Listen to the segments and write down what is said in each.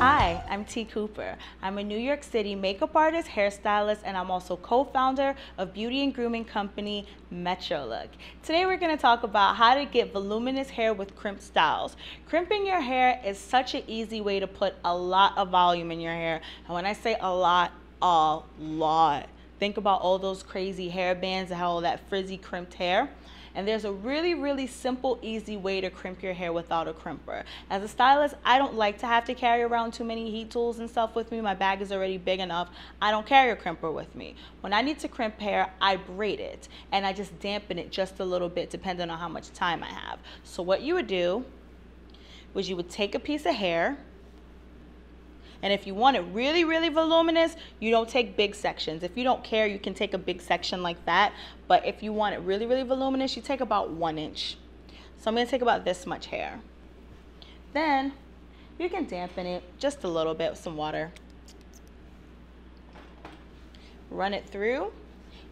Hi, I'm T. Cooper. I'm a New York City makeup artist, hairstylist, and I'm also co-founder of beauty and grooming company Metro Look. Today we're going to talk about how to get voluminous hair with crimped styles. Crimping your hair is such an easy way to put a lot of volume in your hair. And when I say a lot. Think about all those crazy hair bands that have all that frizzy crimped hair. And there's a really simple, easy way to crimp your hair without a crimper. As a stylist, I don't like to have to carry around too many heat tools and stuff with me. My bag is already big enough. I don't carry a crimper with me. When I need to crimp hair, I braid it. And I just dampen it just a little bit depending on how much time I have. So what you would do was you would take a piece of hair. And if you want it really voluminous, you don't take big sections. If you don't care, you can take a big section like that. But if you want it really voluminous, you take about 1 inch. So I'm going to take about this much hair. Then you can dampen it just a little bit with some water. Run it through.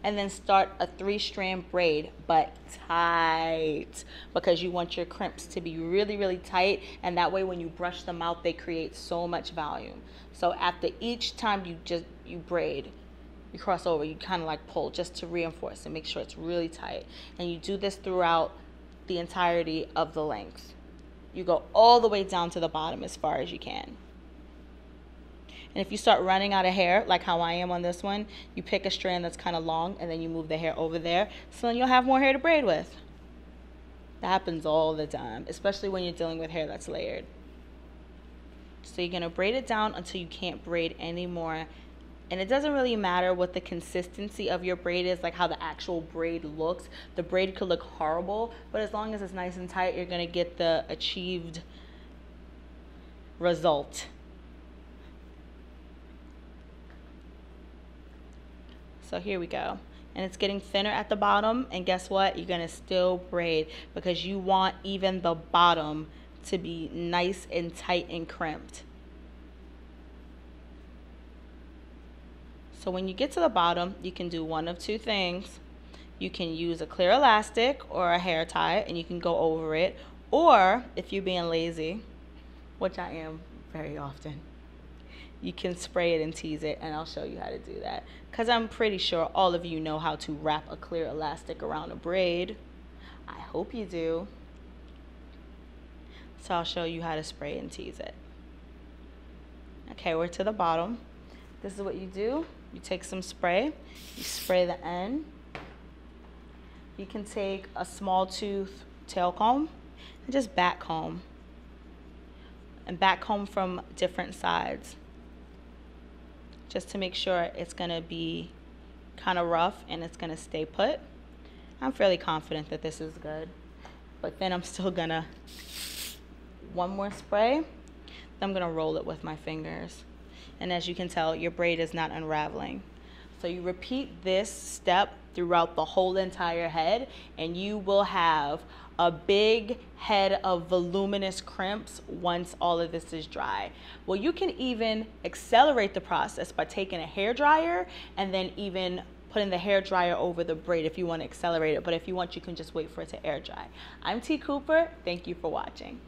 And then start a 3-strand braid, but tight, because you want your crimps to be really tight, and that way when you brush them out, they create so much volume. So after each time you braid, you cross over, you kind of like pull just to reinforce and make sure it's really tight. And you do this throughout the entirety of the length. You go all the way down to the bottom as far as you can. And if you start running out of hair, like how I am on this one, you pick a strand that's kind of long and then you move the hair over there. So then you'll have more hair to braid with. That happens all the time, especially when you're dealing with hair that's layered. So you're going to braid it down until you can't braid anymore. And it doesn't really matter what the consistency of your braid is, like how the actual braid looks. The braid could look horrible, but as long as it's nice and tight, you're going to get the achieved result. So here we go. And it's getting thinner at the bottom, and guess what? You're gonna still braid because you want even the bottom to be nice and tight and crimped. So when you get to the bottom, you can do one of two things. You can use a clear elastic or a hair tie and you can go over it, or if you're being lazy, which I am very often, you can spray it and tease it, and I'll show you how to do that. Because I'm pretty sure all of you know how to wrap a clear elastic around a braid. I hope you do. So I'll show you how to spray and tease it. Okay, we're to the bottom. This is what you do. You take some spray, you spray the end. You can take a small tooth tail comb and just back comb. And back comb from different sides, just to make sure it's gonna be kind of rough and it's gonna stay put. I'm fairly confident that this is good, but then I'm still gonna, one more spray, then I'm gonna roll it with my fingers. And as you can tell, your braid is not unraveling. So you repeat this step throughout the whole entire head, and you will have a big head of voluminous crimps once all of this is dry. Well, you can even accelerate the process by taking a hair dryer and then even putting the hair dryer over the braid if you want to accelerate it. But if you want, you can just wait for it to air dry. I'm T. Cooper. Thank you for watching.